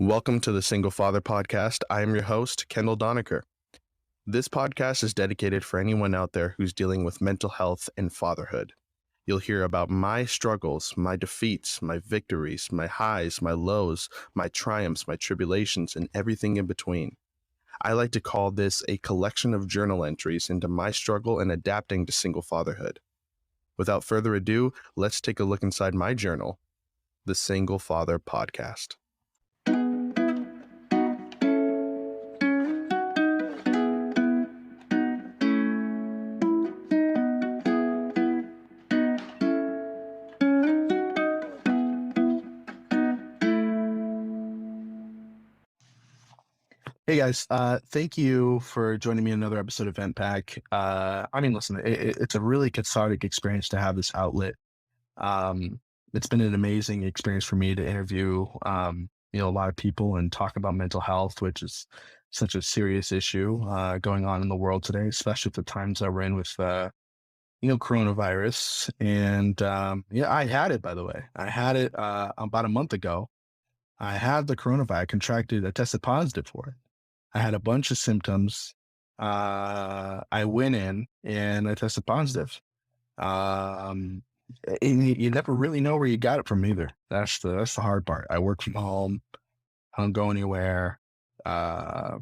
Welcome to the Single Father Podcast. I am your host, Kendall Donaker. This podcast is dedicated for anyone out there who's dealing with mental health and fatherhood. You'll hear about my struggles, my defeats, my victories, my highs, my lows, my triumphs, my tribulations, and everything in between. I like to call this a collection of journal entries into my struggle and adapting to single fatherhood. Without further ado, let's take a look inside my journal, the Single Father Podcast. Hey guys, thank you for joining me in another episode of VentPack. Listen, it's a really cathartic experience to have this outlet. It's been an amazing experience for me to interview, a lot of people and talk about mental health, which is such a serious issue going on in the world today, especially at the times that we're in with, coronavirus. And I had it, by the way. I had it about a month ago. I had the coronavirus, I tested positive for it. I had a bunch of symptoms. I went in and I tested positive. And you never really know where you got it from either. That's the hard part. I work from home. I don't go anywhere. Uh,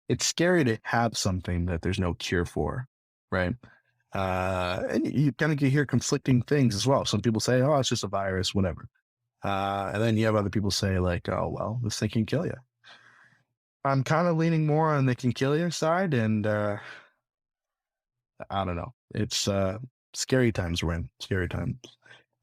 it's scary to have something that there's no cure for, right? And you kind of hear conflicting things as well. Some people say, "Oh, it's just a virus, whatever," and then you have other people say, like, "Oh, well, this thing can kill you." I'm kind of leaning more on the can kill you side, and I don't know. It's scary times we're in, scary times.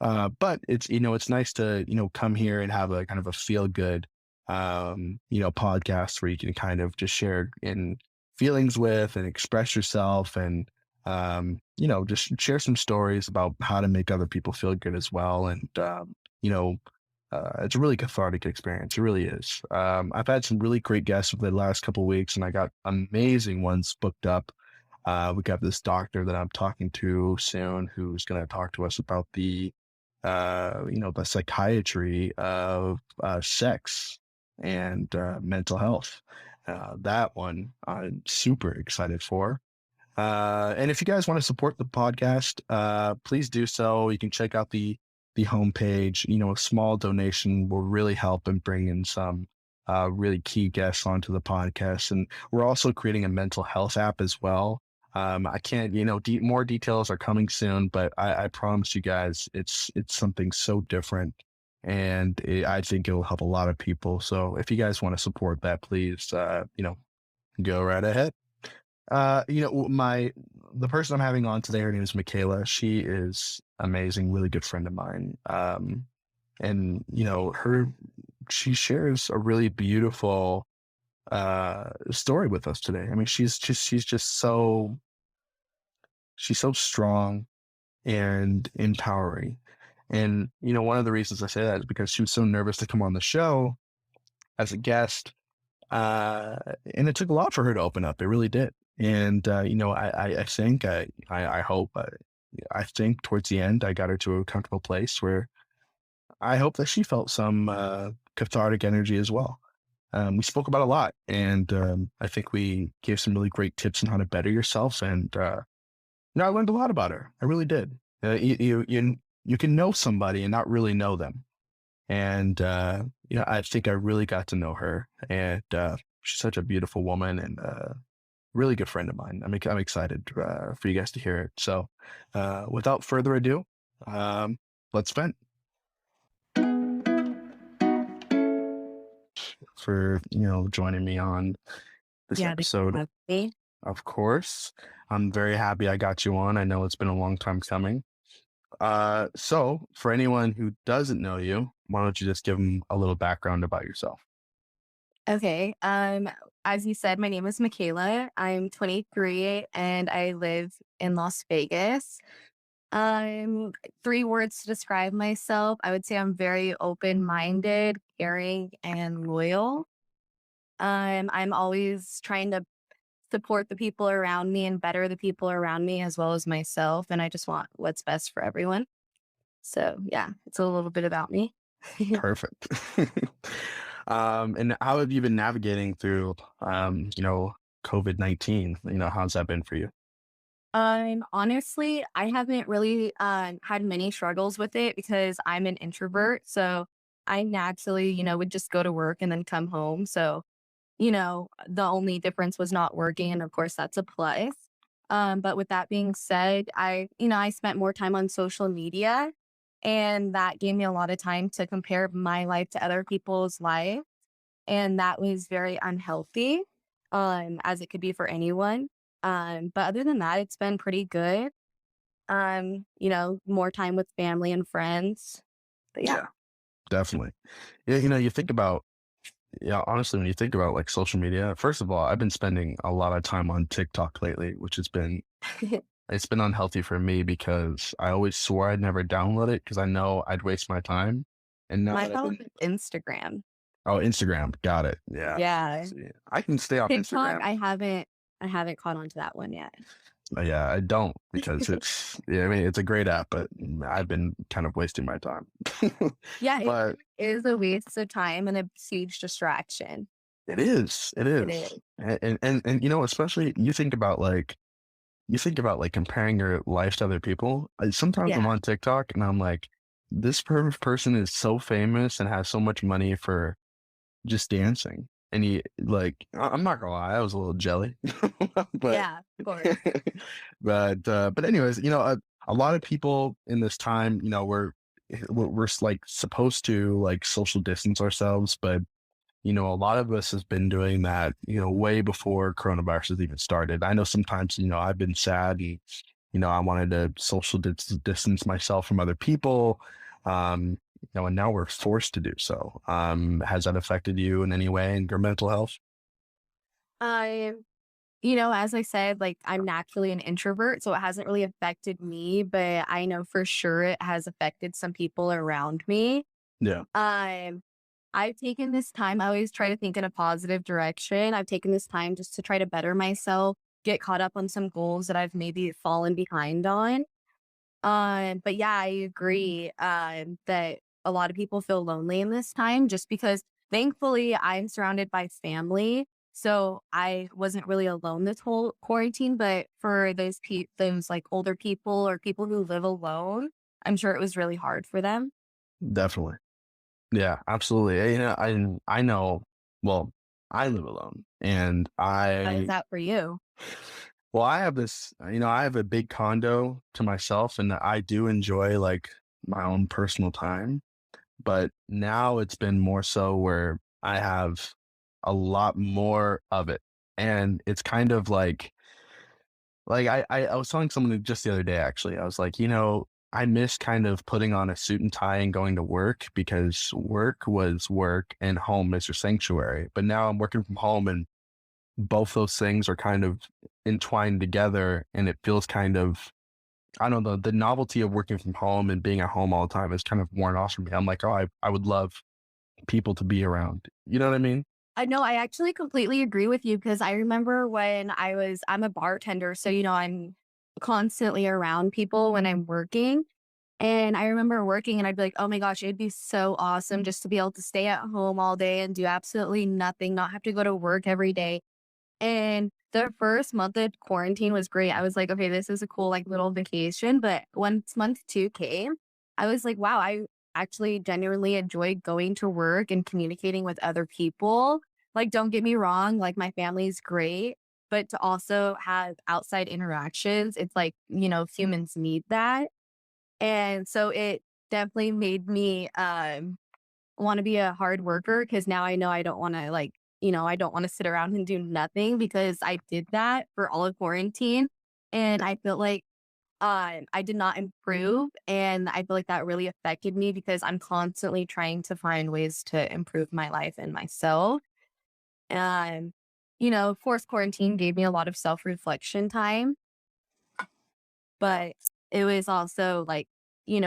But it's nice to come here and have a kind of a feel good podcast where you can kind of just share in feelings with and express yourself, and just share some stories about how to make other people feel good as well. And it's a really cathartic experience. It really is. I've had some really great guests over the last couple of weeks, and I got amazing ones booked up. We got this doctor that I'm talking to soon, who's going to talk to us about the psychiatry of sex and mental health. That one I'm super excited for. And if you guys want to support the podcast, please do so. You can check out the homepage. A small donation will really help in bringing some really key guests onto the podcast. And we're also creating a mental health app as well. I can't, more details are coming soon, but I promise you guys, it's something so different, and I think it will help a lot of people. So if you guys want to support that, please, go right ahead. The person I'm having on today, her name is Makayla. She is amazing, really good friend of mine. And she shares a really beautiful story with us today. I mean, she's so strong and empowering. And one of the reasons I say that is because she was so nervous to come on the show as a guest. And it took a lot for her to open up. It really did. And, I think, I hope, I think towards the end, I got her to a comfortable place where I hope that she felt some cathartic energy as well. We spoke about a lot, and I think we gave some really great tips on how to better yourself. And, I learned a lot about her. I really did. You can know somebody and not really know them. And, I think I really got to know her, and she's such a beautiful woman, and really good friend of mine. I'm excited for you guys to hear it. So without further ado, let's vent. For, joining me on this episode. Of course. I'm very happy I got you on. I know it's been a long time coming. So for anyone who doesn't know you, why don't you just give them a little background about yourself? Okay. As you said, my name is Makayla. I'm 23 and I live in Las Vegas. 3 words to describe myself. I would say I'm very open-minded, caring, and loyal. I'm always trying to support the people around me and better the people around me as well as myself. And I just want what's best for everyone. So yeah, it's a little bit about me. Perfect. And how have you been navigating through, COVID-19? How's that been for you? Honestly, I haven't really had many struggles with it because I'm an introvert. So I naturally, would just go to work and then come home. So, the only difference was not working. And of course, that's a plus. But with that being said, I spent more time on social media and that gave me a lot of time to compare my life to other people's life. And that was very unhealthy, as it could be for anyone. But other than that, it's been pretty good. More time with family and friends. But yeah. Yeah, definitely. Yeah, you think about, yeah, honestly, when you think about like social media, first of all, I've been spending a lot of time on TikTok lately, which has been it's been unhealthy for me because I always swore I'd never download it because I know I'd waste my time. And now My that I've favorite been, is Instagram. oh, Instagram, got it. Yeah. Yeah. See, I can stay off TikTok, Instagram. I haven't caught on to that one yet. Yeah, I don't because yeah, I mean, it's a great app, but I've been kind of wasting my time. Yeah, it But is a waste of time and a huge distraction. it is, it It is. is. And especially you think about like comparing your life to other people. Sometimes I'm Yeah. on TikTok and I'm like, this person is so famous and has so much money for just dancing. And I'm not gonna lie, I was a little jelly, but, Yeah, of course. but anyways, a lot of people in this time, we're like supposed to like social distance ourselves, but a lot of us has been doing that, way before coronavirus has even started. I know sometimes, I've been sad and, I wanted to distance myself from other people. And now we're forced to do so. Has that affected you in any way in your mental health? I as I said, like I'm naturally an introvert, so it hasn't really affected me, but I know for sure it has affected some people around me. Yeah, Um, I've taken this time, I always try to think in a positive direction. I've taken this time just to try to better myself, get caught up on some goals that I've maybe fallen behind on. But yeah, I agree, that a lot of people feel lonely in this time just because thankfully I'm surrounded by family. So I wasn't really alone this whole quarantine, but for those like older people or people who live alone, I'm sure it was really hard for them. definitely. Yeah, absolutely. I know. Well, I live alone, and How is that for you? I have this. I have a big condo to myself, and I do enjoy like my own personal time. But now it's been more so where I have a lot more of it, and it's kind of like I was telling someone just the other day, actually. I was like, I miss kind of putting on a suit and tie and going to work because work was work and home is your sanctuary. But now I'm working from home and both those things are kind of entwined together and it feels kind of, I don't know, the novelty of working from home and being at home all the time is kind of worn off from me. I'm like, oh, I would love people to be around. You know what I mean? I know I actually completely agree with you because I remember when I'm a bartender, so I'm constantly around people when I'm working. And I remember working and I'd be like, oh my gosh, it'd be so awesome just to be able to stay at home all day and do absolutely nothing, not have to go to work every day. And the first month of quarantine was great. I was like, okay, this is a cool like little vacation. But once month two came, I was like, wow, I actually genuinely enjoyed going to work and communicating with other people. Like, don't get me wrong, like my family's great, but to also have outside interactions, it's like, humans need that. And so it definitely made me want to be a hard worker because now I know I don't want to I don't want to sit around and do nothing because I did that for all of quarantine. And I feel like I did not improve. And I feel like that really affected me because I'm constantly trying to find ways to improve my life and myself. And, of course, quarantine gave me a lot of self reflection time, but it was also like, you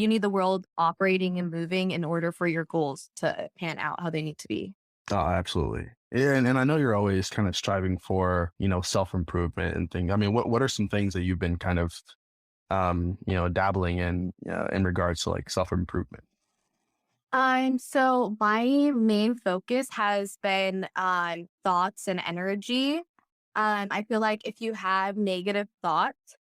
need the world operating and moving in order for your goals to pan out how they need to be. Oh, absolutely. Yeah, and I know you're always kind of striving for, self-improvement and things. I mean, what are some things that you've been kind of, dabbling in regards to like self-improvement? So my main focus has been on thoughts and energy. I feel like if you have negative thoughts,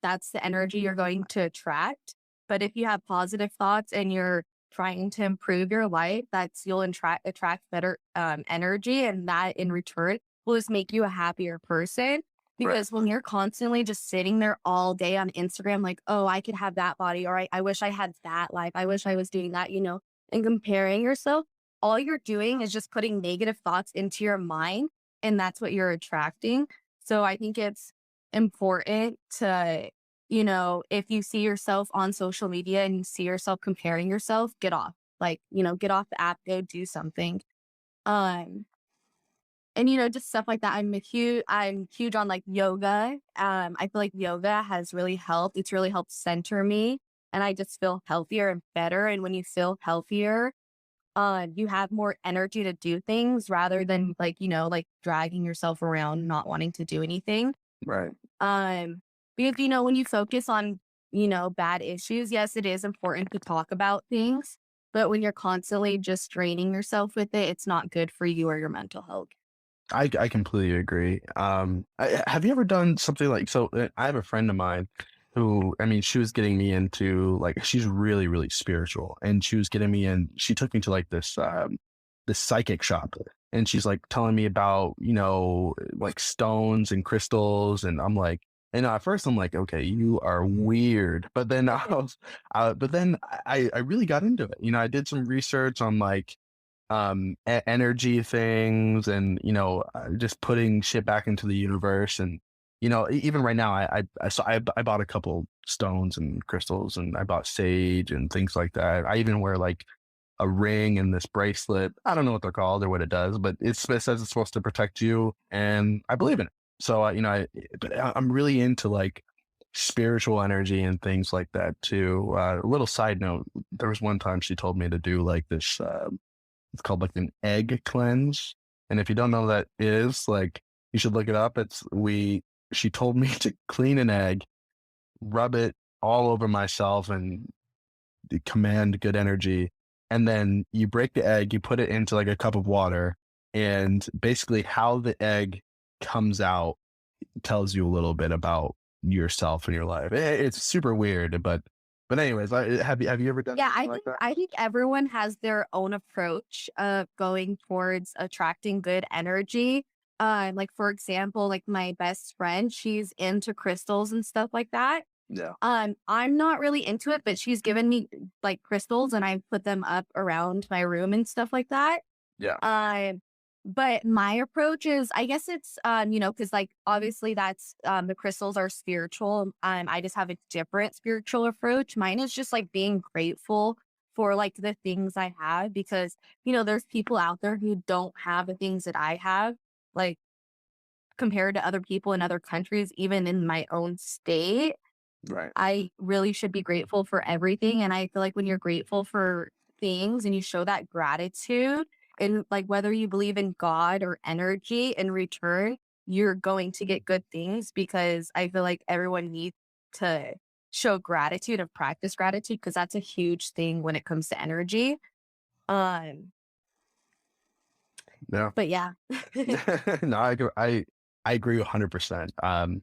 that's the energy you're going to attract. But if you have positive thoughts and you're trying to improve your life, you'll attract better energy, and that in return will just make you a happier person. Right. Because when you're constantly just sitting there all day on Instagram, like, oh, I could have that body, or I wish I had that life, I wish I was doing that, and comparing yourself, all you're doing is just putting negative thoughts into your mind, and that's what you're attracting. So I think it's important to, if you see yourself on social media and you see yourself comparing yourself, get off. Like, get off the app, go do something. Um, and just stuff like that. I'm huge on like yoga. I feel like yoga has really helped. It's really helped center me, and I just feel healthier and better. And when you feel healthier, you have more energy to do things rather than like, like dragging yourself around, not wanting to do anything. Right. Um, because when you focus on, bad issues, yes, it is important to talk about things, but when you're constantly just draining yourself with it, it's not good for you or your mental health. I completely agree. Have you ever done something like so? I have a friend of mine who, I mean, she was getting me into like she's really really spiritual, and she was getting me in. She took me to like this psychic shop, and she's like telling me about like stones and crystals, and I'm like. And at first I'm like, okay, you are weird. But then but then I really got into it. I did some research on like energy things and just putting shit back into the universe and even right now I bought a couple stones and crystals and I bought sage and things like that. I even wear like a ring and this bracelet. I don't know what they're called or what it does, but it says it's supposed to protect you, and I believe in it. So I'm really into like spiritual energy and things like that too. A little side note: there was one time she told me to do like this. It's called like an egg cleanse. And if you don't know what that is, like you should look it up. She told me to clean an egg, rub it all over myself and command good energy. And then you break the egg, you put it into like a cup of water, and basically how the egg comes out tells you a little bit about yourself and your life. It's super weird, but anyways, have you ever done Yeah, anything I like think that? I think everyone has their own approach of going towards attracting good energy. Like for example, like my best friend, she's into crystals and stuff like that. Yeah. I'm not really into it, but she's given me like crystals and I put them up around my room and stuff like that. Yeah. Um, but my approach is, I guess it's, because like obviously that's the crystals are spiritual. I just have a different spiritual approach. Mine is just like being grateful for like the things I have because there's people out there who don't have the things that I have, like compared to other people in other countries, even in my own state. Right. I really should be grateful for everything, and I feel like when you're grateful for things and you show that gratitude and, like, whether you believe in God or energy in return, you're going to get good things because I feel like everyone needs to show gratitude and practice gratitude because that's a huge thing when it comes to energy. Um, Yeah. but yeah. No, I agree 100%.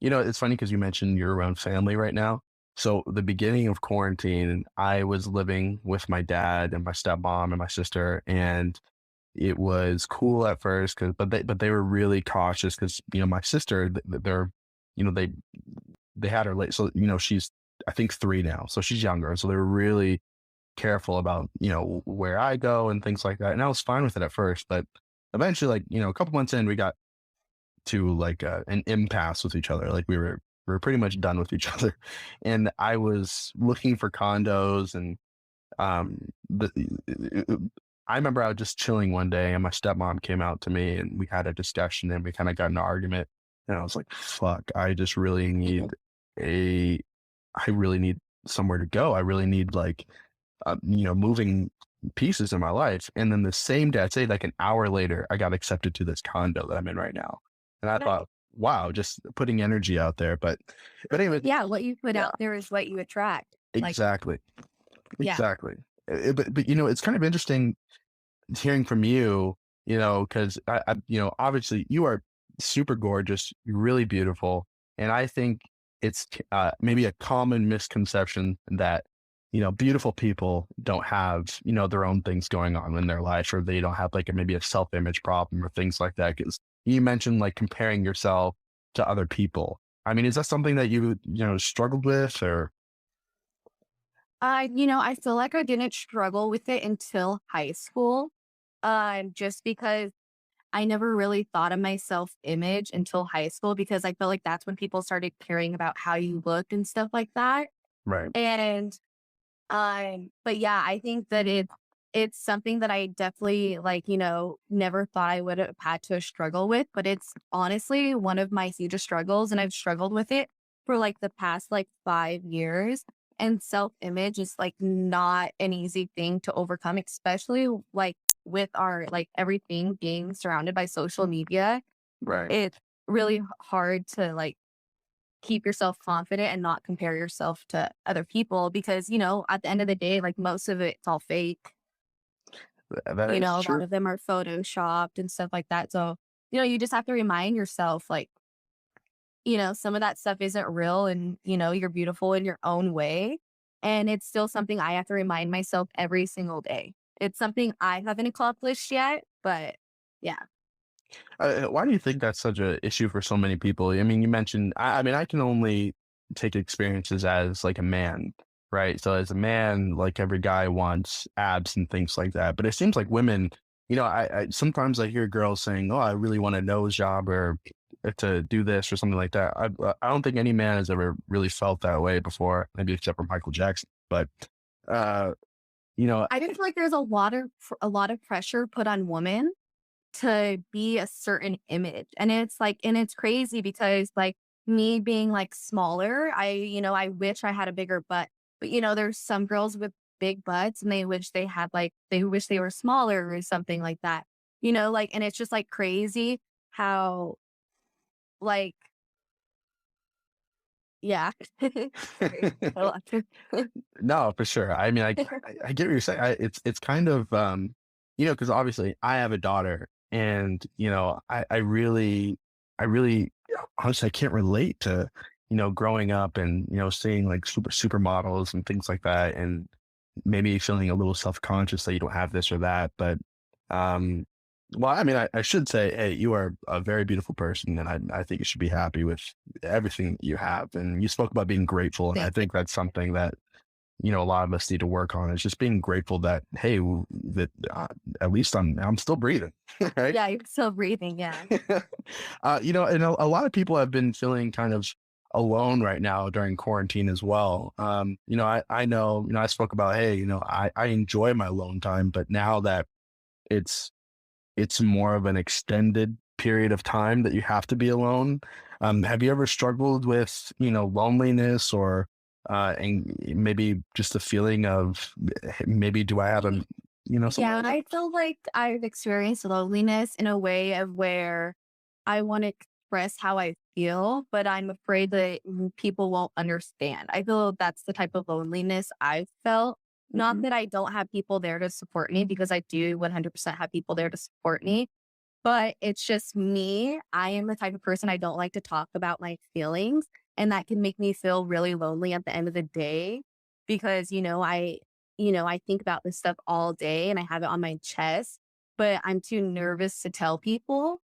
It's funny because you mentioned you're around family right now. So the beginning of quarantine, I was living with my dad and my stepmom and my sister, and it was cool at first because but they were really cautious because my sister they're they had her late, so she's I think 3 now, so she's younger, so they're really careful about where I go and things like that, and I was fine with it at first, but eventually, like a couple months in, we got to like an impasse with each other. Like we were pretty much done with each other, and I was looking for condos, and the I remember I was just chilling one day, and my stepmom came out to me, and we had a discussion, and we kind of got in an argument, and I was like, "Fuck, I just really need a, I really need somewhere to go. I really need like, moving pieces in my life." And then the same day, I'd say like an hour later, I got accepted to this condo that I'm in right now. And I thought, wow, just putting energy out there. But anyway, Yeah, what you put yeah, out there is what you attract. Like, exactly. yeah. Exactly. But it's kind of interesting hearing from you, because obviously you are super gorgeous, you're really beautiful, and I think it's maybe a common misconception that beautiful people don't have their own things going on in their life, or they don't have like maybe a self-image problem or things like that. Because you mentioned like comparing yourself to other people. I mean, is that something that you struggled with, or I feel like I didn't struggle with it until high school. Just because I never really thought of my self image until high school because I felt like that's when people started caring about how you looked and stuff like that. right? And but yeah, I think that it's something that I definitely like, never thought I would have had to struggle with, but it's honestly one of my hugest struggles and I've struggled with it for like the past like 5 years. And self-image is like not an easy thing to overcome, especially like with our like everything being surrounded by social media. Right. It's really hard to like keep yourself confident and not compare yourself to other people because, at the end of the day, like most of it's all fake. That is A lot true. of them are photoshopped and stuff like that. So, you just have to remind yourself, like, some of that stuff isn't real and, you're beautiful in your own way. And it's still something I have to remind myself every single day. It's something I haven't accomplished yet, but yeah. Why do you think that's such a issue for so many people? I mean, you mentioned, I mean, I can only take experiences as like a man, right? So as a man, like every guy wants abs and things like that. But it seems like women, I sometimes I hear girls saying, "Oh, I really want a nose job or to do this or something like that." I don't think any man has ever really felt that way before, maybe except for Michael Jackson. But uh, you know, I just feel like there's a lot of pressure put on women to be a certain image. And it's like and it's crazy because, like, me being, like, smaller, I wish I had a bigger butt. But, there's some girls with big butts, and they wish they were smaller or something like that. And it's just, like, crazy how, like yeah. Sorry. I lost it. No, for sure. I mean, I get what you're saying. It's kind of because obviously I have a daughter, and I really honestly I can't relate to growing up and seeing like supermodels and things like that, and maybe feeling a little self conscious that you don't have this or that. But um, well, I mean, I should say, hey, you are a very beautiful person, and I think you should be happy with everything that you have. And you spoke about being grateful, and I Thank you. think that's something that a lot of us need to work on, is just being grateful that, hey, that at least I'm still breathing, right? Yeah, you're still breathing, yeah. And a lot of people have been feeling kind of alone right now during quarantine as well. I know, I spoke about, hey, I enjoy my alone time, but now that it's it's more of an extended period of time that you have to be alone. Have you ever struggled with, loneliness, or and maybe just a feeling of, maybe do I have a, something Yeah, like that? I feel like I've experienced loneliness in a way of where I want to express how I feel, but I'm afraid that people won't understand. I feel that's the type of loneliness I've felt. Not Mhm. that I don't have people there to support me, because I do 100% have people there to support me, but it's just me. I am the type of person I don't like to talk about my feelings, and that can make me feel really lonely at the end of the day because, I think about this stuff all day and I have it on my chest, but I'm too nervous to tell people.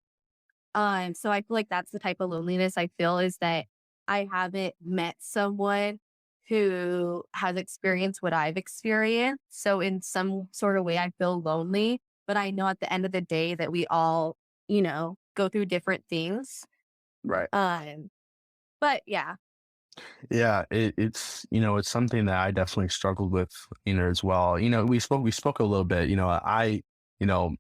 So I feel like that's the type of loneliness I feel, is that I haven't met someone who has experienced what I've experienced. So in some sort of way, I feel lonely, but I know at the end of the day that we all, go through different things. Right. Um, but yeah, Yeah, it's something that I definitely struggled with, as well. We spoke a little bit.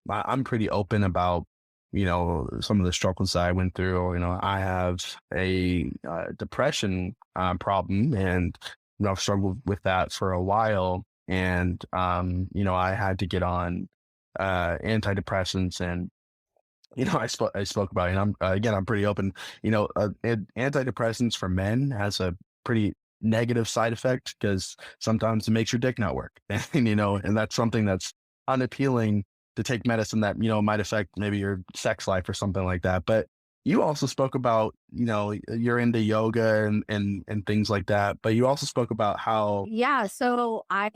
I'm pretty open about some of the struggles that I went through. I have a depression problem, and I've struggled with that for a while. And I had to get on antidepressants, and I spoke about it. And I'm again, I'm pretty open. Antidepressants for men has a pretty negative side effect because sometimes it makes your dick not work. And, and that's something that's unappealing to take medicine that, might affect maybe your sex life or something like that. But you also spoke about, you're into yoga and things like that. But you also spoke about how, Yeah, so I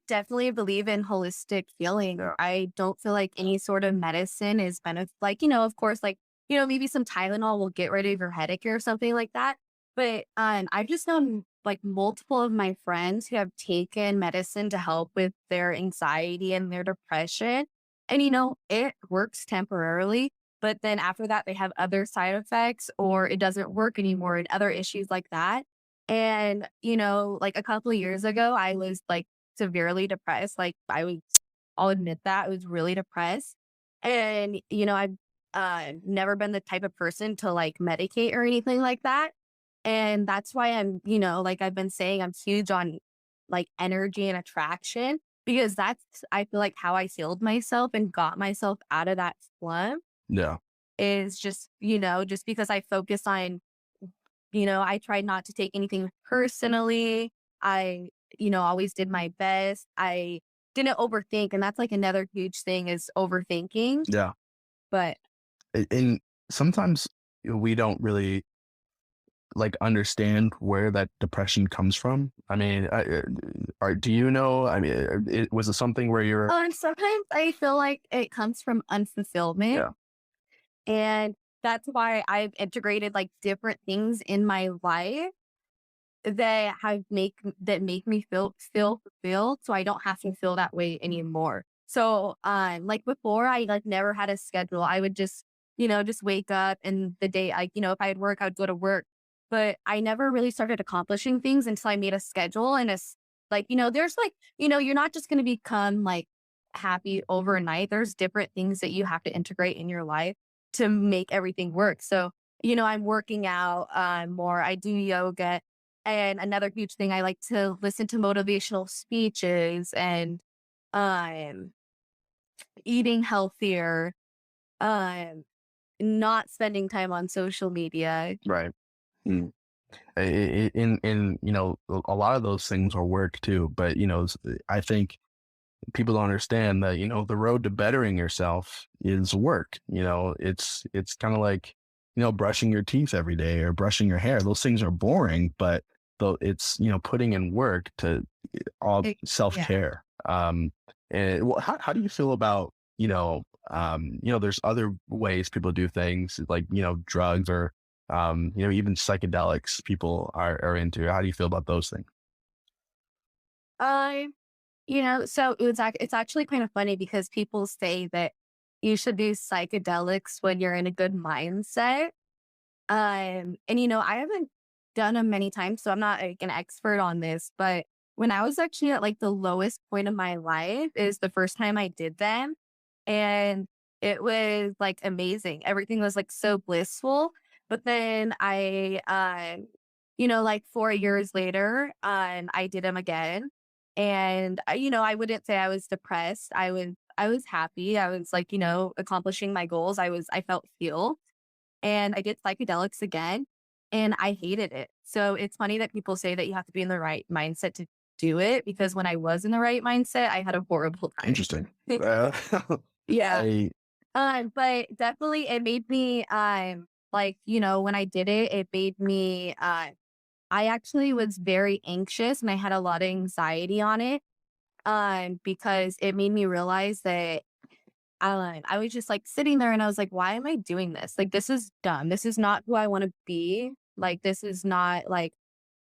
definitely believe in holistic healing. yeah, I don't feel like any sort of medicine is like, of course, like, maybe some Tylenol will get rid of your headache or something like that. But I've just known like multiple of my friends who have taken medicine to help with their anxiety and their depression. And it works temporarily, but then after that they have other side effects or it doesn't work anymore and other issues like that. And, like a couple of years ago, I was like severely depressed. Like I'll admit that I was really depressed. And, I've never been the type of person to like medicate or anything like that. And that's why like I've been saying I'm huge on like energy and attraction because that's, I feel like how I healed myself and got myself out of that slump yeah, is just, just because I focus on I tried not to take anything personally. I, always did my best. I didn't overthink. And that's like another huge thing is overthinking. yeah. But And sometimes we don't really like understand where that depression comes from. I mean, do you know? I mean, was it something where you're, sometimes I feel like it comes from unfulfillment. yeah, And that's why I've integrated like different things in my life that make me feel fulfilled, so I don't have to feel that way anymore. So, like before, I like never had a schedule. I would just wake up and the day if I had work, I would go to work. But I never really started accomplishing things until I made a schedule and it's like, there's like, you're not just gonna become like happy overnight. There's different things that you have to integrate in your life to make everything work. So, I'm working out more. I do yoga and another huge thing, I like to listen to motivational speeches and um, eating healthier, um, not spending time on social media. right? Mm. In a lot of those things are work too, but I think people don't understand that the road to bettering yourself is work. It's kind of like brushing your teeth every day or brushing your hair. Those things are boring, but though it's putting in work to all Yeah. self-care. And well, how do you feel about there's other ways people do things like drugs or even psychedelics people are into. How do you feel about those things? I, so it's actually kind of funny because people say that you should do psychedelics when you're in a good mindset. And I haven't done them many times, so I'm not like an expert on this, but when I was actually at like the lowest point of my life is the first time I did them. And it was like amazing. Everything was like so blissful. But then like 4 years later, I did them again. And I wouldn't say I was depressed. I was happy. I was like, accomplishing my goals. I felt healed and I did psychedelics again and I hated it. So it's funny that people say that you have to be in the right mindset to do it because when I was in the right mindset, I had a horrible time. Interesting. Yeah. I But definitely it made me like, when I did it, it made me I actually was very anxious and I had a lot of anxiety on it. Because it made me realize that I was just like sitting there and I was like, why am I doing this? Like, this is dumb. This is not who I want to be. Like, this is not like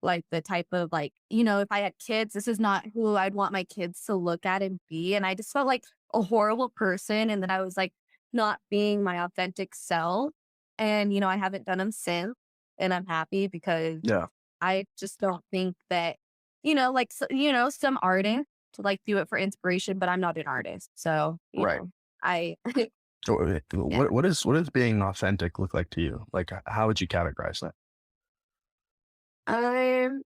the type of like, if I had kids, this is not who I'd want my kids to look at and be. And I just felt like a horrible person. And then I was like not being my authentic self. And, I haven't done them since. And I'm happy because yeah, I just don't think that, like, some artists like do it for inspiration, but I'm not an artist. So, right. I, So, yeah. what does being authentic look like to you? Like, how would you categorize that? Um,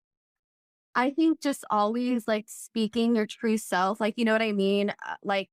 I think just always like speaking your true self, like, you know what I mean? Like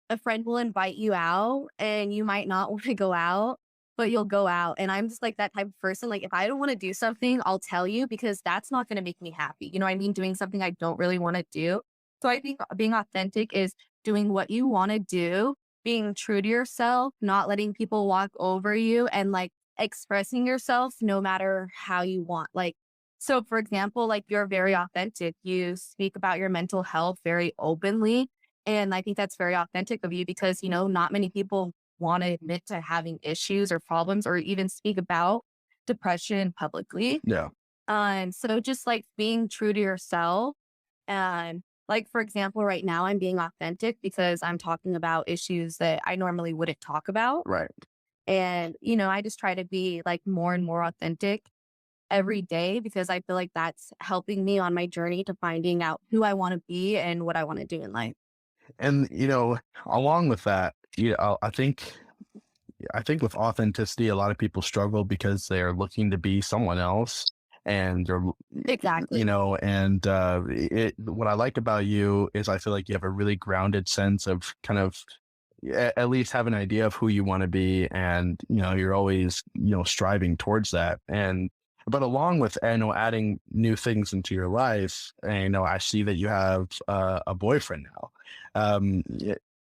a friend will invite you out and you might not want to go out. but you'll go out. And I'm just like that type of person. Like, if I don't want to do something, I'll tell you because that's not going to make me happy. You know what I mean? Doing something I don't really want to do. So I think being authentic is doing what you want to do, being true to yourself, not letting people walk over you, and like expressing yourself no matter how you want. Like, so for example, like you're very authentic. You speak about your mental health very openly. And I think that's very authentic of you because, not many people want to admit to having issues or problems or even speak about depression publicly. Yeah. So just like being true to yourself. And like, for example, right now I'm being authentic because I'm talking about issues that I normally wouldn't talk about. Right. And, I just try to be like more and more authentic every day because I feel like that's helping me on my journey to finding out who I want to be and what I want to do in life. And, along with that, I think with authenticity, a lot of people struggle because they're looking to be someone else, and they're, Exactly. what I like about you is I feel like you have a really grounded sense of kind of at least have an idea of who you want to be, and you're always striving towards that. And but along with adding new things into your life, and I see that you have a boyfriend now.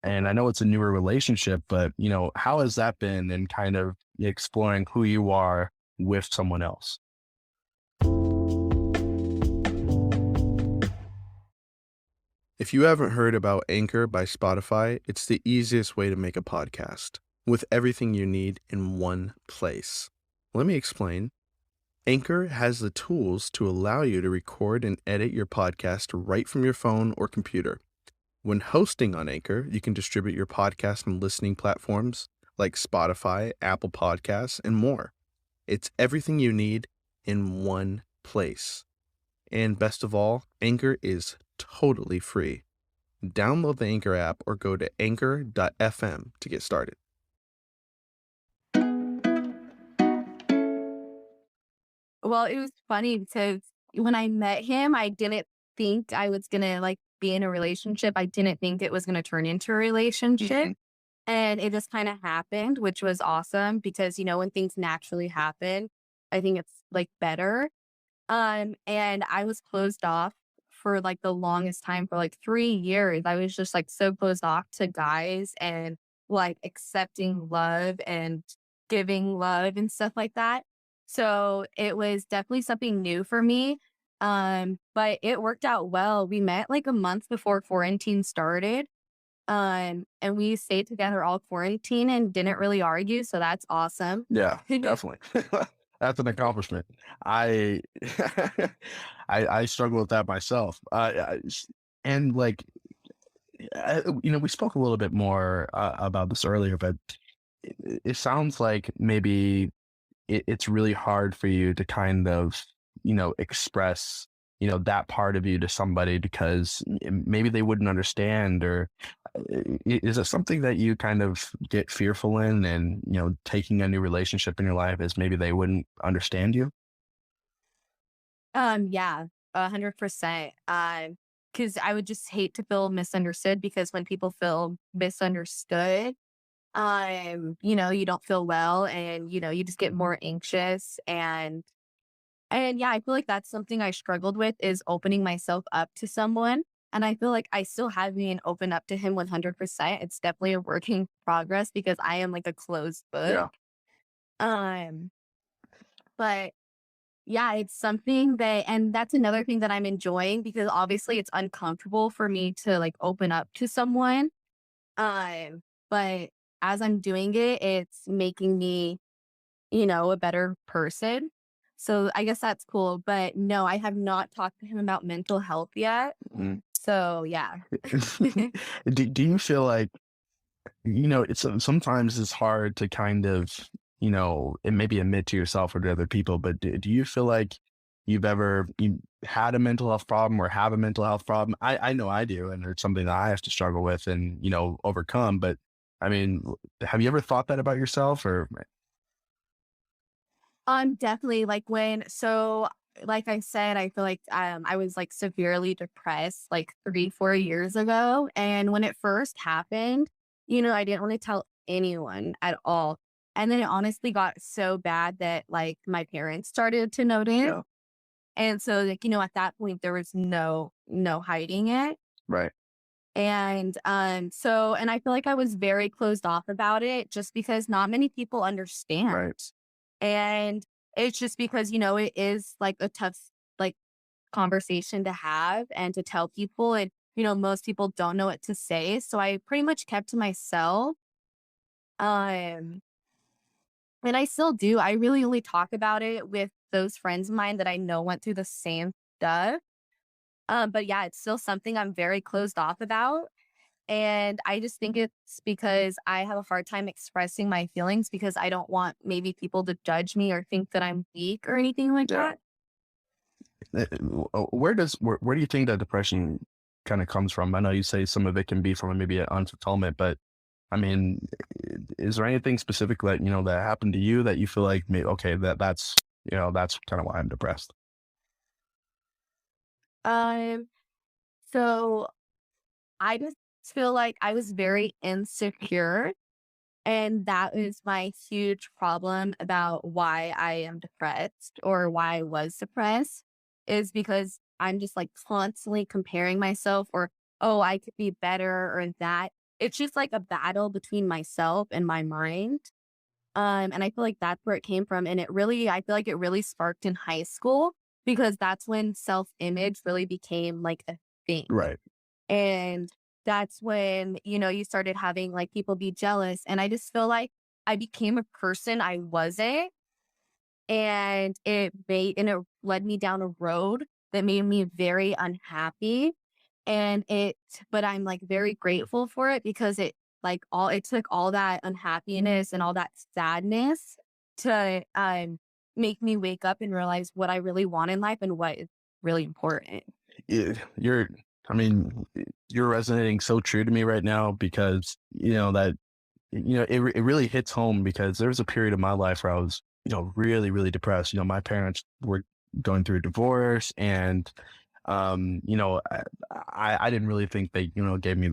And I know it's a newer relationship, but how has that been in kind of exploring who you are with someone else? If you haven't heard about Anchor by Spotify, it's the easiest way to make a podcast with everything you need in one place. Let me explain. Anchor has the tools to allow you to record and edit your podcast right from your phone or computer. When hosting on Anchor, you can distribute your podcast on listening platforms like Spotify, Apple Podcasts, and more. It's everything you need in one place. And best of all, Anchor is totally free. Download the Anchor app or go to anchor.fm to get started. Well, it was funny because when I met him, I didn't think I was gonna like be in a relationship. I didn't think it was gonna turn into a relationship. Mhm. And it just kind of happened, which was awesome because, when things naturally happen, I think it's like better. And I was closed off for like the longest time for like 3 years. I was just like so closed off to guys and like accepting love and giving love and stuff like that. So it was definitely something new for me. But it worked out well. We met like a month before quarantine started. And we stayed together all quarantine and didn't really argue. So that's awesome. Yeah, definitely. That's an accomplishment. I I struggle with that myself. And like, we spoke a little bit more about this earlier, but it sounds like maybe it's really hard for you to kind of, express, that part of you to somebody because maybe they wouldn't understand, or is it something that you kind of get fearful in, and, taking a new relationship in your life is maybe they wouldn't understand you? Yeah, 100%. Because I would just hate to feel misunderstood because when people feel misunderstood, you don't feel well and, you just get more anxious and yeah, I feel like that's something I struggled with is opening myself up to someone. And I feel like I still haven't opened up to him 100%. It's definitely a work in progress because I am like a closed book. Yeah. Um, but yeah, it's something that and that's another thing that I'm enjoying because obviously it's uncomfortable for me to like open up to someone. But as I'm doing it, it's making me, a better person. So I guess that's cool. But no, I have not talked to him about mental health yet. Mm. So yeah. Do you feel like, it's sometimes it's hard to kind of, it maybe admit to yourself or to other people, but do you feel like you had a mental health problem or have a mental health problem? I know I do, and it's something that I have to struggle with and, overcome. But I mean, have you ever thought that about yourself, or? Definitely like I said, I feel like I was like severely depressed like 3, 4 years ago. And when it first happened, I didn't want to tell anyone at all. And then it honestly got so bad that like my parents started to notice. Yeah. And so like, at that point there was no hiding it. Right. And and I feel like I was very closed off about it just because not many people understand. Right. And it's just because, it is like a tough like conversation to have and to tell people. And, most people don't know what to say. So I pretty much kept to myself. Um, and I still do. I really only talk about it with those friends of mine that I know went through the same stuff. But yeah, it's still something I'm very closed off about. And I just think it's because I have a hard time expressing my feelings because I don't want maybe people to judge me or think that I'm weak or anything like Yeah. that. Where do you think that depression kind of comes from? I know you say some of it can be from maybe an unfulfillment, but I mean, is there anything specific that that happened to you that you feel like maybe okay that's kind of why I'm depressed? Um, so I just feel like I was very insecure. And that is my huge problem about why I am depressed or why I was depressed is because I'm just like constantly comparing myself or, oh, I could be better or that. It's just like a battle between myself and my mind. And I feel like that's where it came from. And I feel like it really sparked in high school because that's when self image really became like a thing. Right. And that's when, you started having like people be jealous. And I just feel like I became a person I wasn't. And it led me down a road that made me very unhappy. But I'm like very grateful for it because it took all that unhappiness and all that sadness to make me wake up and realize what I really want in life and what is really important. You're I mean, you're resonating so true to me right now because that it really hits home because there was a period of my life where I was really really depressed. My parents were going through a divorce, and I didn't really think they gave me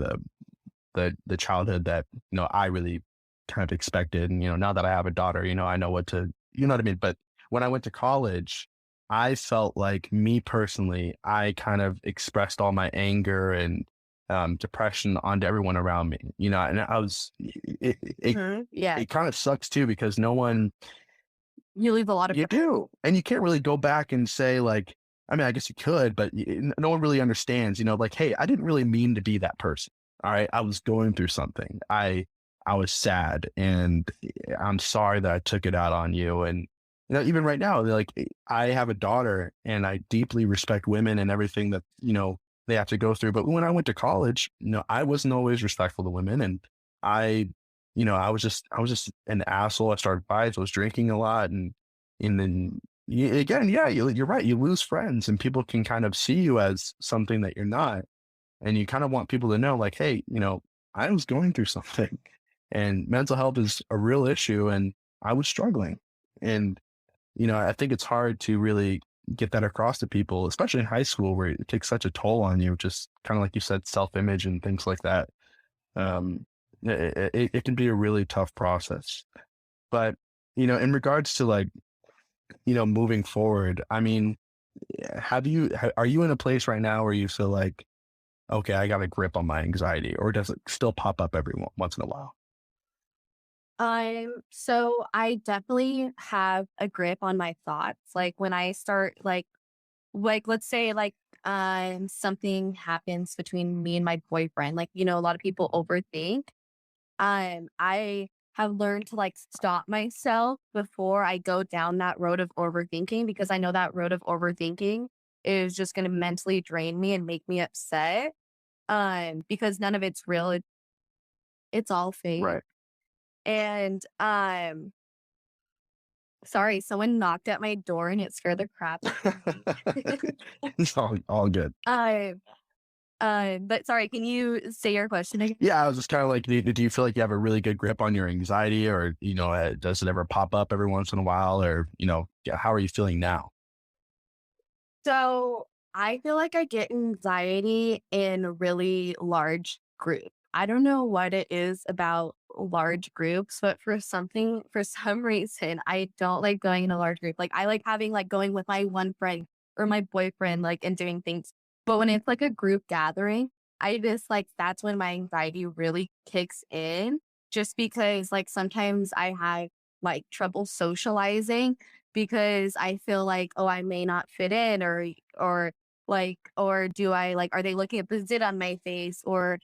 the childhood that I really kind of expected. And now that I have a daughter, I know what to what I mean. But when I went to college, I felt like me personally, I kind of expressed all my anger and depression onto everyone around me. And I was Yeah. it kind of sucks too because no one You leave a lot of you do. And you can't really go back and say like, I mean, I guess you could, but no one really understands, like, hey, I didn't really mean to be that person. All right. I was going through something. I was sad and I'm sorry that I took it out on you. And, even right now, like I have a daughter and I deeply respect women and everything that, they have to go through. But when I went to college, I wasn't always respectful to women. And I I was just an asshole. I started fights. I was drinking a lot, and then again, yeah, you're right. You lose friends, and people can kind of see you as something that you're not, and you kind of want people to know, like, hey, I was going through something, and mental health is a real issue, and I was struggling, and I think it's hard to really get that across to people, especially in high school, where it takes such a toll on you, just kind of like you said, self image and things like that. Um, it can be a really tough process. But, in regards to like, moving forward, I mean, are you in a place right now where you feel like, okay, I got a grip on my anxiety, or does it still pop up every once in a while? So I definitely have a grip on my thoughts. Like when I start let's say something happens between me and my boyfriend. Like, a lot of people overthink. I have learned to like stop myself before I go down that road of overthinking because I know that road of overthinking is just going to mentally drain me and make me upset. Because none of it's real. It's all fake. Right. And sorry, someone knocked at my door and it scared the crap out of me. It's all good. But sorry, can you say your question again? Yeah, I was just kind of like, do you feel like you have a really good grip on your anxiety, or does it ever pop up every once in a while, or yeah, how are you feeling now? So I feel like I get anxiety in really large groups. I don't know what it is about large groups, but for some reason, I don't like going in a large group. Like I like having like going with my one friend or my boyfriend, like and doing things. But when it's like a group gathering, I just like that's when my anxiety really kicks in. Just because like sometimes I have like trouble socializing because I feel like, oh, I may not fit in or do I like are they looking at the zit on my face or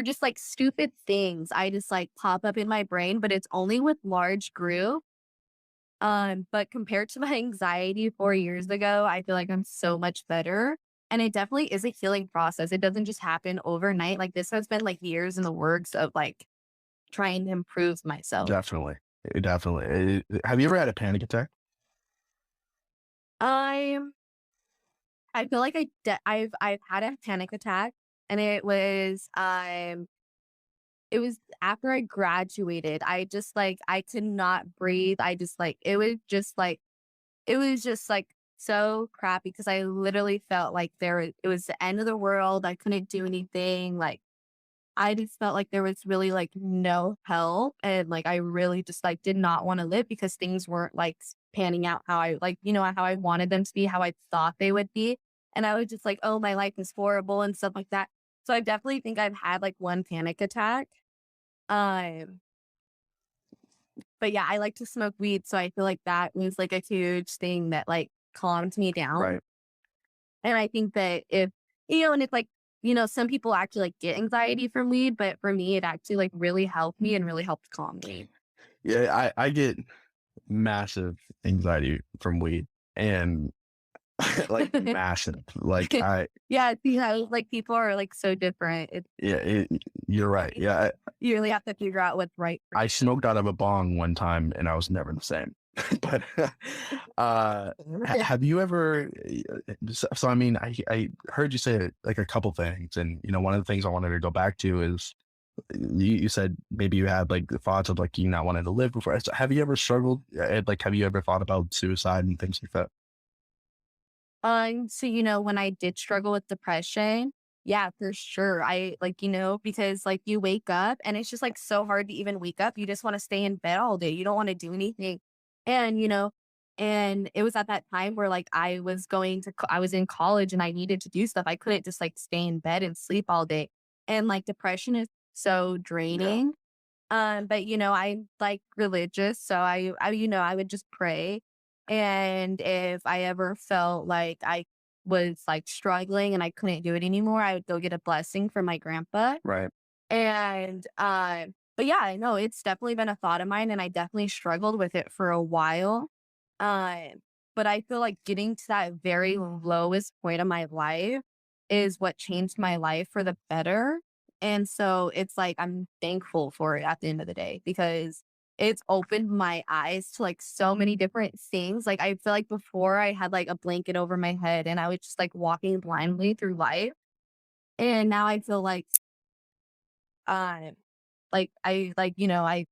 just like stupid things I just like pop up in my brain, but it's only with large group. But compared to my anxiety 4 years ago, I feel like I'm so much better. And it definitely is a healing process. It doesn't just happen overnight. Like this has been like years in the works of like trying to improve myself. Definitely. Definitely. Have you ever had a panic attack? I'm I feel like I've had a panic attack and it was after I graduated. I just like I could not breathe. I just like it was just like so crappy because I literally felt like it was the end of the world. I couldn't do anything. Like I just felt like there was really like no help and like I really just like did not want to live because things weren't like panning out how I like, how I wanted them to be, how I thought they would be. And I was just like, oh, my life is horrible and stuff like that. So I definitely think I've had like one panic attack. Um, but yeah, I like to smoke weed. So I feel like that was like a huge thing that like calmed me down. Right. And I think that and it's like, some people actually like get anxiety from weed, but for me, it actually like really helped me and really helped calm me. Yeah, I get massive anxiety from weed and like massive. Like Yeah, like people are like so different. yeah, you're right. Yeah, You really have to figure out what's right for I you. smoked out of a bong one time and I was never the same. But have you ever? So I mean, I heard you say like a couple things, and one of the things I wanted to go back to is you said maybe you had like the thoughts of like you not wanting to live before. So have you ever struggled? Like, have you ever thought about suicide and things like that? So when I did struggle with depression, yeah, for sure. I like, because like you wake up and it's just like so hard to even wake up. You just want to stay in bed all day. You don't want to do anything. And, and it was at that time where like I was in college and I needed to do stuff. I couldn't just like stay in bed and sleep all day. And like depression is so draining. But I'm like religious, so I would just pray. And if I ever felt like I was like struggling and I couldn't do it anymore, I would go get a blessing from my grandpa. Right. And but yeah, I know it's definitely been a thought of mine and I definitely struggled with it for a while. Um, but I feel like getting to that very lowest point of my life is what changed my life for the better. And so it's like I'm thankful for it at the end of the day because it's opened my eyes to like so many different things. Like I feel like before I had like a blanket over my head and I was just like walking blindly through life. And now I feel uh I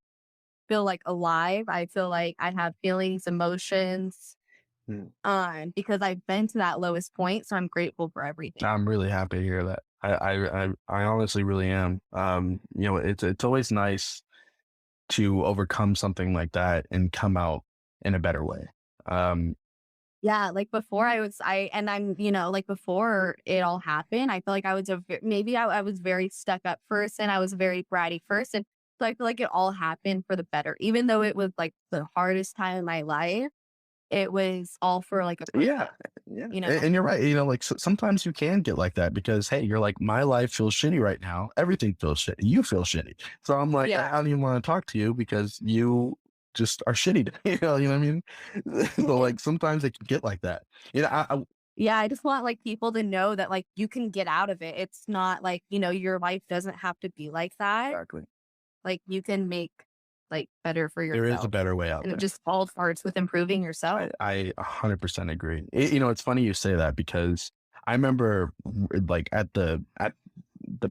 feel like alive. I feel like I have feelings, emotions, Mm. because I've been to that lowest point. So I'm grateful for everything. I'm really happy to hear that. I honestly really am. It's always nice to overcome something like that and come out in a better way. Um, Yeah, like before like before it all happened, I feel like I was maybe I was very stuck up person. I was a very bratty person. So I feel like it all happened for the better. Even though it was like the hardest time in my life, it was all for like a yeah, purpose, yeah, you know? and you're right. Like sometimes you can get like that because hey, you're like my life feels shitty right now. Everything feels shitty. You feel shitty. So I'm like, I Yeah. don't even want to talk to you because you just are shitty. You know what I mean? So like sometimes it can get like that. I Yeah, I just want like people to know that like you can get out of it. It's not like, your life doesn't have to be like that. exactly. Like you can make like better for There is a yourself. better way out And it there. just all starts with improving yourself. I 100% agree. It's funny you say that because I remember like at the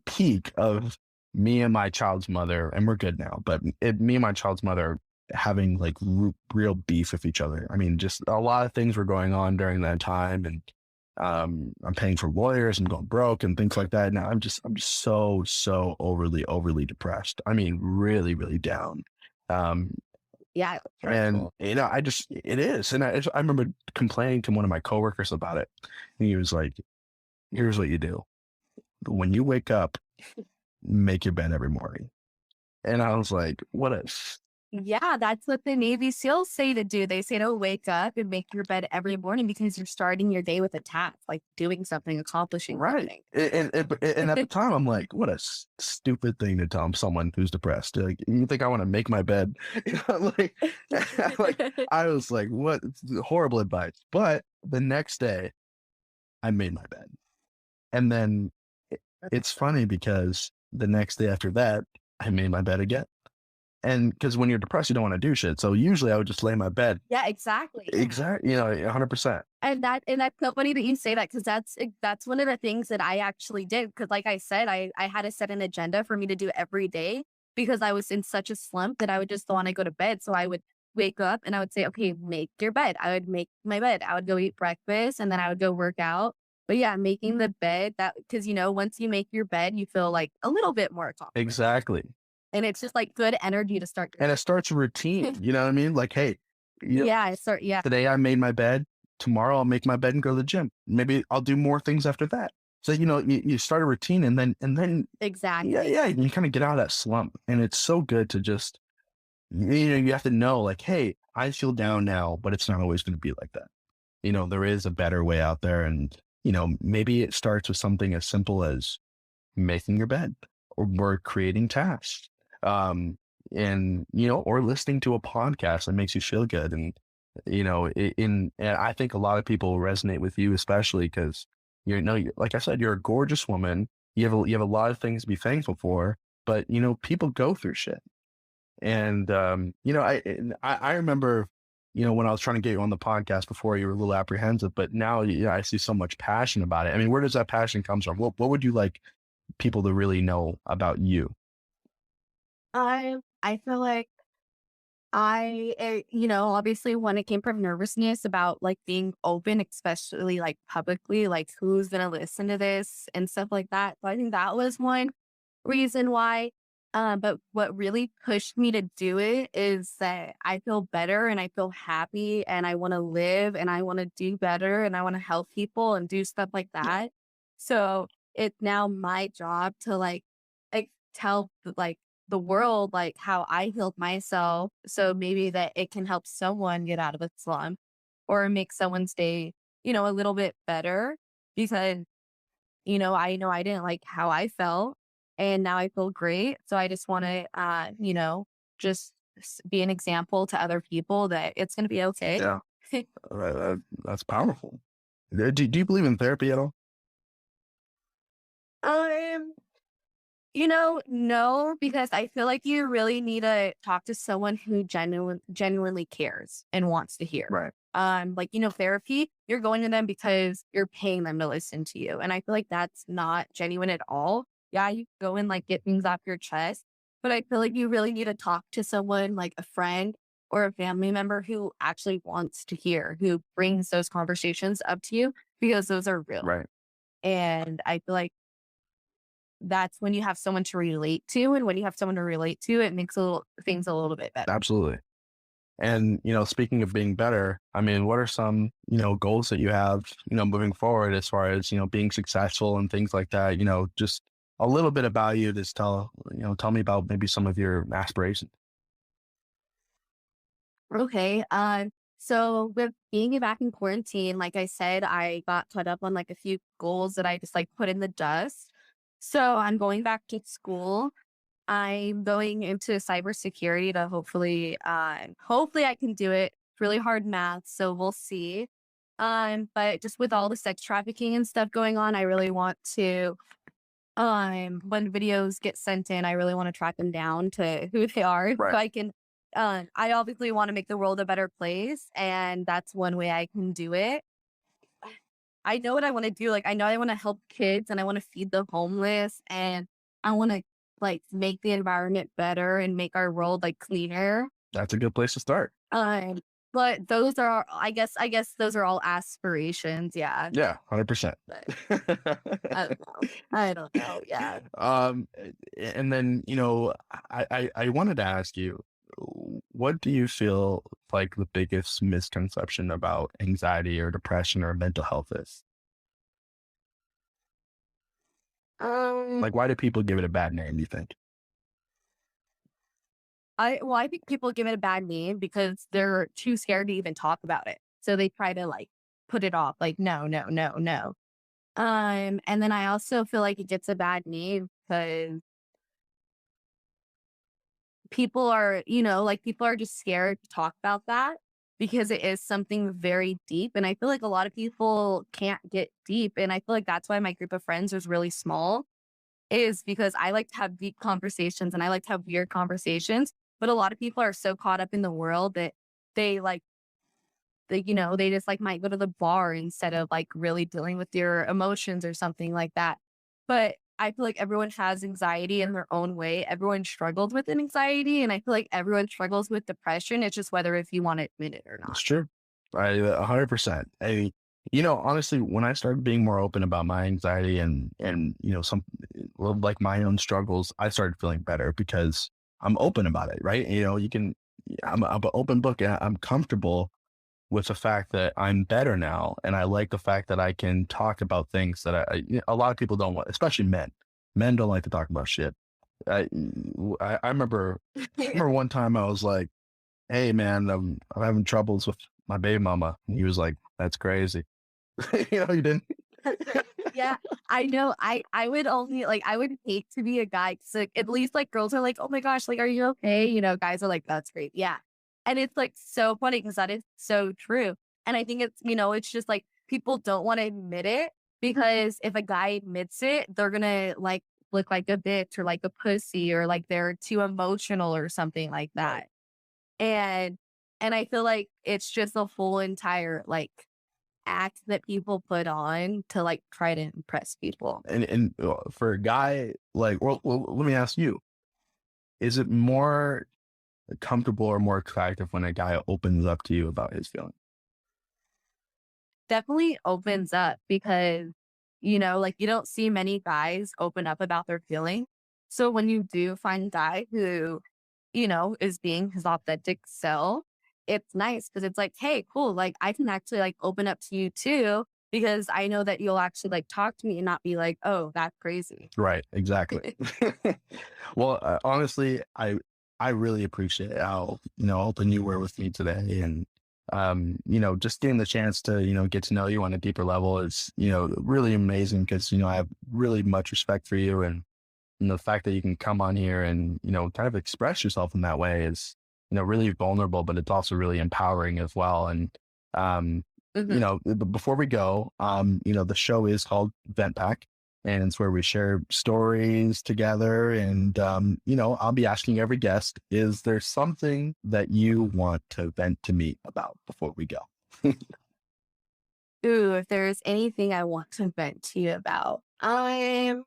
peak of me and my child's mother, and we're good now, but me and my child's mother having like real beef with each other. I mean, just a lot of things were going on during that time, and I'm paying for lawyers. I'm going broke and things like that. Now I'm just so overly depressed. I mean, really, really down. Um, Yeah. and Stressful. it is. And I remember complaining to one of my coworkers about it. And he was like, here's what you do. When you wake up, make your bed every morning. And I was like, what a Yeah, that's what the Navy SEALs say to do. They say to wake up and make your bed every morning because you're starting your day with a task, like doing something, accomplishing right. something. And at the time, I'm like, what a stupid thing to tell someone who's depressed. Like, you think I want to make my bed? Like, I was like, what horrible advice. But the next day, I made my bed. And then it's funny because the next day after that, I made my bed again. And because when you're depressed, you don't want to do shit. So usually I would just lay in my bed. Yeah, exactly. Yeah. Exactly. 100%. And that's so funny that you say that because that's one of the things that I actually did. Because like I said, I had to set an agenda for me to do every day because I was in such a slump that I would just want to go to bed. So I would wake up and I would say, okay, make your bed. I would make my bed. I would go eat breakfast and then I would go work out. But yeah, making the bed that because once you make your bed, you feel like a little bit more accomplished. Exactly. And it's just like good energy to start. And it starts a routine. You know what I mean? Like, hey, Yeah, today I made my bed. Tomorrow I'll make my bed and go to the gym. Maybe I'll do more things after that. So, you start a routine and then exactly. yeah, you kind of get out of that slump. And it's so good to just, you have to know like, hey, I feel down now, but it's not always going to be like that. There is a better way out there. And, maybe it starts with something as simple as making your bed or creating tasks. Or listening to a podcast that makes you feel good. And, and I think a lot of people resonate with you, especially because like I said, you're a gorgeous woman. You have a lot of things to be thankful for, but, people go through shit. And, I remember, when I was trying to get you on the podcast before, you were a little apprehensive, but now, I see so much passion about it. I mean, where does that passion come from? What would you like people to really know about you? I feel like obviously when it came from nervousness about like being open, especially like publicly, like who's gonna listen to this and stuff like that. So I think that was one reason why. But what really pushed me to do it is that I feel better and I feel happy and I want to live and I want to do better and I want to help people and do stuff like that. So it's now my job to like tell like the world like how I healed myself. So maybe that it can help someone get out of a slump or make someone stay, a little bit better because I know I didn't like how I felt and now I feel great. So I just want to, just be an example to other people that it's going to be okay. Yeah. That's powerful. Do you believe in therapy at all? Um, no, because I feel like you really need to talk to someone who genuinely cares and wants to hear. Right. Like, therapy, you're going to them because you're paying them to listen to you. And I feel like that's not genuine at all. Yeah, you go and like get things off your chest, but I feel like you really need to talk to someone like a friend or a family member who actually wants to hear, who brings those conversations up to you because those are real. Right. And I feel like that's when you have someone to relate to. And when you have someone to relate to, it makes things a little bit better. Absolutely. And, speaking of being better, I mean, what are some, goals that you have, moving forward as far as, being successful and things like that, just a little bit about you, just tell me about maybe some of your aspirations. Okay. So with being back in quarantine, like I said, I got caught up on like a few goals that I just like put in the dust. So I'm going back to school. I'm going into cybersecurity to hopefully I can do it. It's really hard math, so we'll see. But just with all the sex trafficking and stuff going on, I really want to when videos get sent in, I really want to track them down to who they are. Right. So I can I obviously want to make the world a better place, and that's one way I can do it. I know what I want to do. Like, I know I want to help kids and I want to feed the homeless and I want to like make the environment better and make our world like cleaner. That's a good place to start. But But those are, I guess those are all aspirations. Yeah. Yeah, 100%. But I don't know. I don't know. Yeah. um, and then I wanted to ask you, what do you feel like the biggest misconception about anxiety or depression or mental health is? Um, Like, why do people give it a bad name, you think? I think people give it a bad name because they're too scared to even talk about it. So they try to like put it off, like, no, no, no, no. And then I also feel like it gets a bad name because people are, like people are just scared to talk about that because it is something very deep. And I feel like a lot of people can't get deep. And I feel like that's why my group of friends is really small, is because I like to have deep conversations and I like to have weird conversations. But a lot of people are so caught up in the world that they like, they just like might go to the bar instead of like really dealing with their emotions or something like that. But I feel like everyone has anxiety in their own way. Everyone struggles with an anxiety, and I feel like everyone struggles with depression. It's just whether if you want to admit it or It's not. true. 100%. Honestly, when I started being more open about my anxiety and some like my own struggles, I started feeling better because I'm open about it, right? I'm an open book and I'm comfortable with the fact that I'm better now, and I like the fact that I can talk about things that a lot of people don't want, especially men. Men don't like to talk about shit. I I remember one time I was like, "Hey man, I'm having troubles with my baby mama." And he was like, "That's crazy." You didn't. Yeah, I know. I would only like I would hate to be a guy because like, at least like girls are like, oh my gosh, like are you okay? Guys are like, that's great, yeah. And it's like so funny because that is so true. And I think it's just like people don't want to admit it because if a guy admits it, they're gonna like look like a bitch or like a pussy or like they're too emotional or something like that. And and I feel like it's just a whole entire like act that people put on to like try to impress people. And for a guy, like, well, let me ask you: is it more comfortable or more attractive when a guy opens up to you about his feelings? Definitely opens up because, like you don't see many guys open up about their feelings. So when you do find a guy who, is being his authentic self, it's nice because it's like, hey, cool. Like I can actually like open up to you too because I know that you'll actually like talk to me and not be like, oh, that's crazy. Right, exactly. Well, honestly, I really appreciate how open you were with me today, and just getting the chance to get to know you on a deeper level is really amazing because I have really much respect for you, and the fact that you can come on here and kind of express yourself in that way is really vulnerable, but it's also really empowering as well. And um, Mhm. before we go, the show is called VentPack, and it's where we share stories together. And I'll be asking every guest, is there something that you want to vent to me about before we go? Ooh, if there's anything I want to vent to you about, hmm,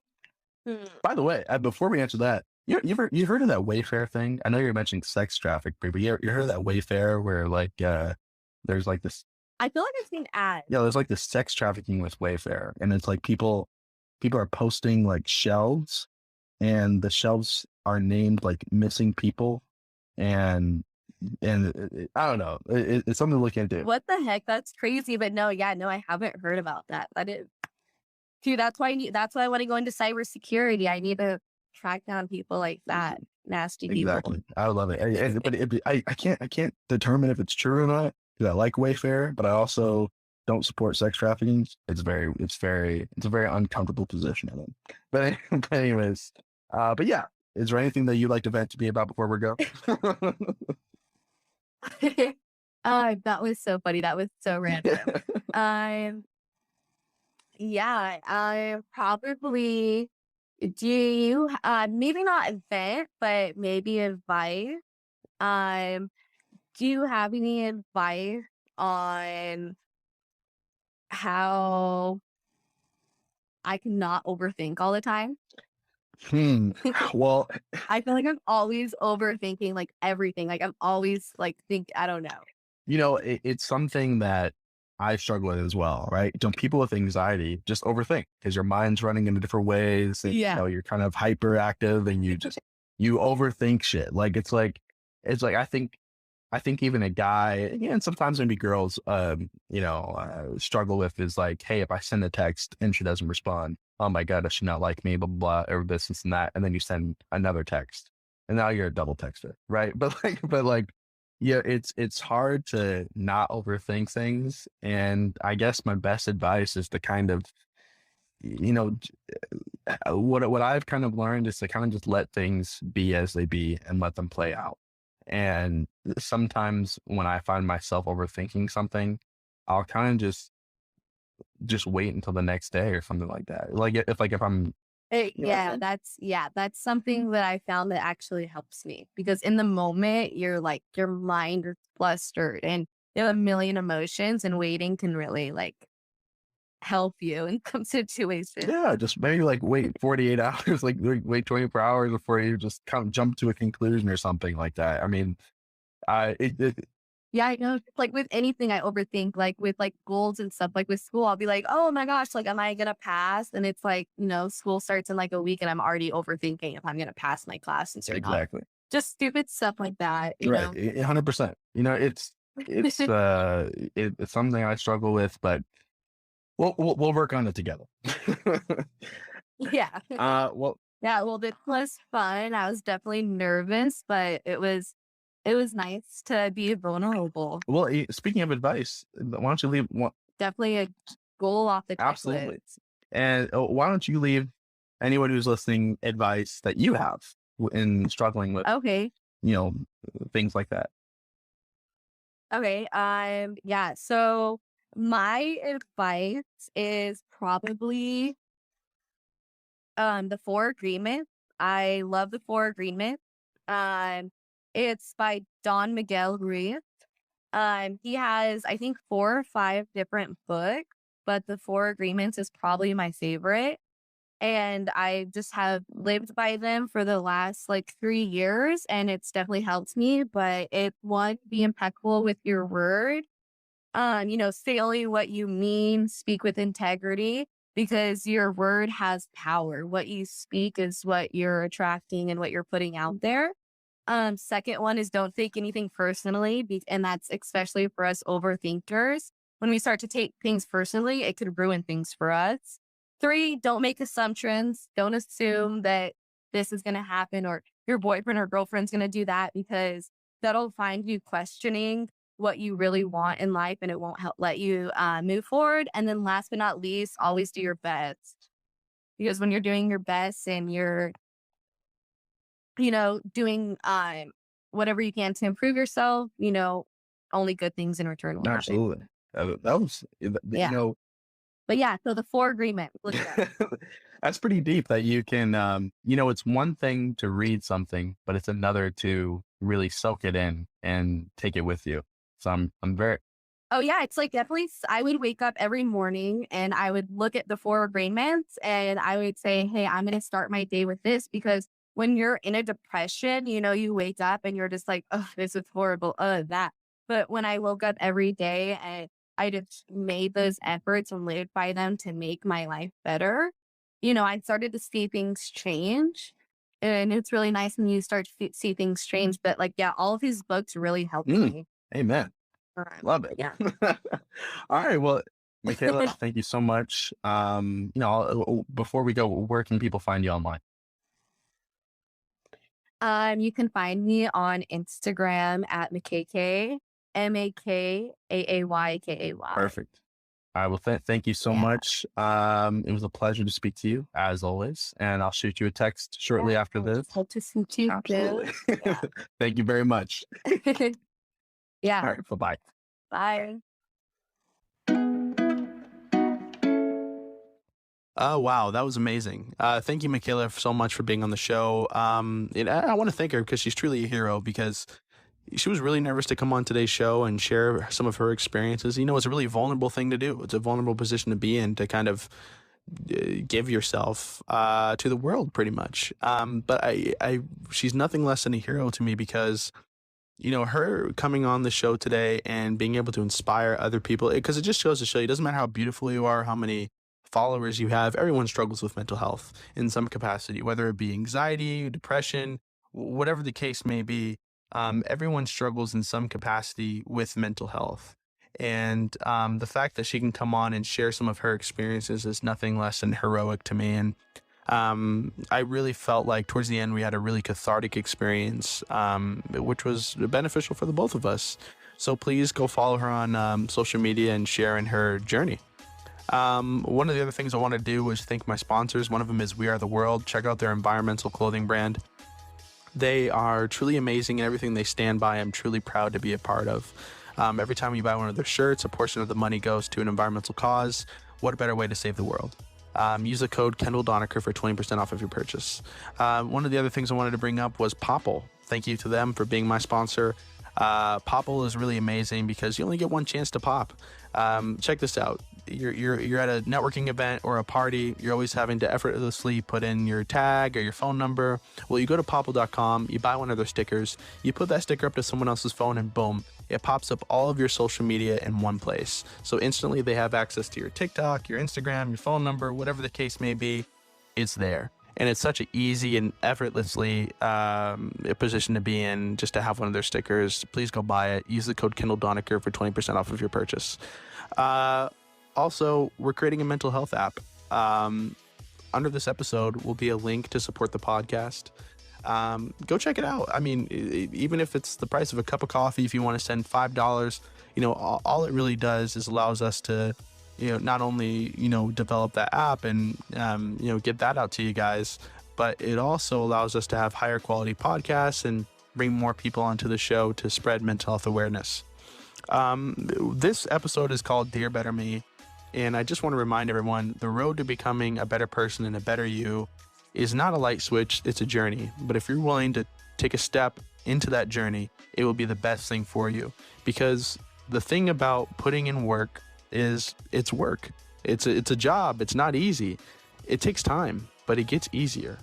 By the way, before we answer that, you heard of that Wayfair thing? I know you're mentioning sex trafficking, but you heard of that Wayfair where like there's like this I feel like I've seen ads. there's like this sex trafficking with Wayfair, and it's like people are posting like shelves, and the shelves are named like missing people, and I don't know, it's something to look into. What the heck? That's crazy. But no, yeah, no, I haven't heard about that. That is, dude, that's why I want to go into cybersecurity. I need to track down people like that, nasty people. Exactly. I love it. But I can't determine if it's true or not because I like Wayfair, but I also don't support sex trafficking. It's a very uncomfortable position I'm in. But, but anyways, but yeah, is there anything that you'd like to vent to me about before we go? That was so funny. That was so random. Um, yeah, I probably do you maybe not vent, but maybe advice. Um, do you have any advice on how I cannot overthink all the time? Hmm. Well, I feel like I'm always overthinking like everything. Like I'm always like I don't know. It's something that I struggle with as well, right? People with anxiety just overthink because your mind's running in different ways, and Yeah. you're kind of hyperactive, and you overthink shit. It's like I think even a guy, and sometimes maybe girls, struggle with is like, hey, if I send a text and she doesn't respond, oh my god, does she not like me? Blah blah blah, or this and that, and then you send another text, and now you're a double texter, right? But yeah, it's hard to not overthink things, and I guess my best advice is to kind of, you know, what I've kind of learned is to kind of just let things be as they be and let them play out. And sometimes when I find myself overthinking something, I'll kind of just wait until the next day or something like that. If I'm That's something that I found that actually helps me because in the moment you're like your mind is flustered and you have a million emotions, and waiting can really like help you in some situations. yeah, just maybe like wait 48 hours, wait 24 hours before you just kind of jump to a conclusion or something like that. I mean, I it Yeah, I know. Like with anything, I overthink. Like with like goals and stuff. Like with school, I'll be like, "Oh my gosh, like, am I gonna pass?" And it's like, school starts in like a week, and I'm already overthinking if I'm gonna pass my classes or not. exactly. Just stupid stuff like that, you Right, know. 100%. It's something I struggle with, but we'll work on it together. Yeah, Well, yeah. Well, this was fun. I was definitely nervous, but it was nice to be vulnerable. speaking of advice, why don't you leave? Definitely a goal off the checklist. Absolutely, and why don't you leave anyone who's listening advice that you have in struggling with, Okay. you know, things like that. Okay. Yeah. So my advice is probably the Four Agreements. I love the Four Agreements. Um, it's by Don Miguel Ruiz. He has, I think, 4 or 5 different books, but the Four Agreements is probably my favorite. And I just have lived by them for the last like 3 years, and it's definitely helped me. But it one, be impeccable with your word. Say only what you mean, speak with integrity because your word has power. What you speak is what you're attracting and what you're putting out there. Second one is don't take anything personally, and that's especially for us overthinkers. When we start to take things personally, it could ruin things for us. Three, don't make assumptions. Don't assume that this is going to happen or your boyfriend or girlfriend's going to do that because that'll find you questioning what you really want in life and it won't help let you move forward. And then last but not least, always do your best because when you're doing your best and you're doing whatever you can to improve yourself, only good things in return will happen. Absolutely, that was, Yeah. But yeah, so the Four Agreement, look it up. that's pretty deep. That you can, it's one thing to read something, but it's another to really soak it in and take it with you. So I'm very Oh yeah, it's like definitely I would wake up every morning and I would look at the Four Agreements and I would say, "Hey, I'm going to start my day with this," because when you're in a depression, you wake up and you're just like, "Oh, this is horrible. That." But when I woke up every day and I just made those efforts and lived by them to make my life better, I started to see things change. And it's really nice when you start to see things change. But like, yeah, all of his books really helped mm, me. amen. Love it. Yeah. All right. Well, Makayla, thank you so much. Before we go, where can people find you online? You can find me on Instagram at McKay, MakAAYKAY. Perfect. I will thank you so Yeah. much. It was a pleasure to speak to you as always, and I'll shoot you a text shortly Yeah. after this. Hope to see you Absolutely. too. Yeah. Thank you very much. Yeah. All right. Bye-bye. Bye. Oh, wow. That was amazing. Thank you, Makayla, so much for being on the show. And I want to thank her because she's truly a hero because she was really nervous to come on today's show and share some of her experiences. It's a really vulnerable thing to do. It's a vulnerable position to be in to kind of give yourself to the world pretty much. But she's nothing less than a hero to me because her coming on the show today and being able to inspire other people, because it just shows to show you, it doesn't matter how beautiful you are, how many followers you have, everyone struggles with mental health in some capacity, whether it be anxiety, depression, whatever the case may be. Everyone struggles in some capacity with mental health. And the fact that she can come on and share some of her experiences is nothing less than heroic to me. And I really felt like towards the end we had a really cathartic experience, which was beneficial for the both of us. So please go follow her on social media and share in her journey. One of the other things I want to do was thank my sponsors. One of them is We Are the World. Check out their environmental clothing brand. They are truly amazing, and everything they stand by, I'm truly proud to be a part of. Every time you buy one of their shirts, a portion of the money goes to an environmental cause. What a better way to save the world? Use the code Kendall Donaker for 20% off of your purchase. One of the other things I wanted to bring up was Popple. Thank you to them for being my sponsor. Popple is really amazing because you only get one chance to pop. Check this out. You're at a networking event or a party. You're always having to effortlessly put in your tag or your phone number. Well, you go to popple.com, you buy one of their stickers, you put that sticker up to someone else's phone, and boom, it pops up all of your social media in one place. So instantly they have access to your TikTok, your Instagram, your phone number, whatever the case may be, it's there. And it's such an easy and effortlessly position to be in, just to have one of their stickers. Please go buy it. Use the code Kendall Donaker for 20% off of your purchase. Also, we're creating a mental health app. Under this episode will be a link to support the podcast. Go check it out. I mean, even if it's the price of a cup of coffee, if you want to send $5, all it really does is allows us to, not only, develop that app and, get that out to you guys, but it also allows us to have higher quality podcasts and bring more people onto the show to spread mental health awareness. This episode is called Dear Better Me. And I just want to remind everyone, the road to becoming a better person and a better you is not a light switch, it's a journey. But if you're willing to take a step into that journey, it will be the best thing for you. Because the thing about putting in work is it's work. It's a job. It's not easy. It takes time, but it gets easier.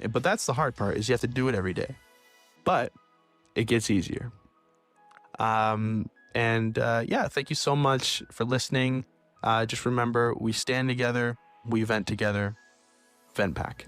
But that's the hard part, is you have to do it every day. But it gets easier. Thank you so much for listening. Just remember, we stand together, we vent together. VentPack.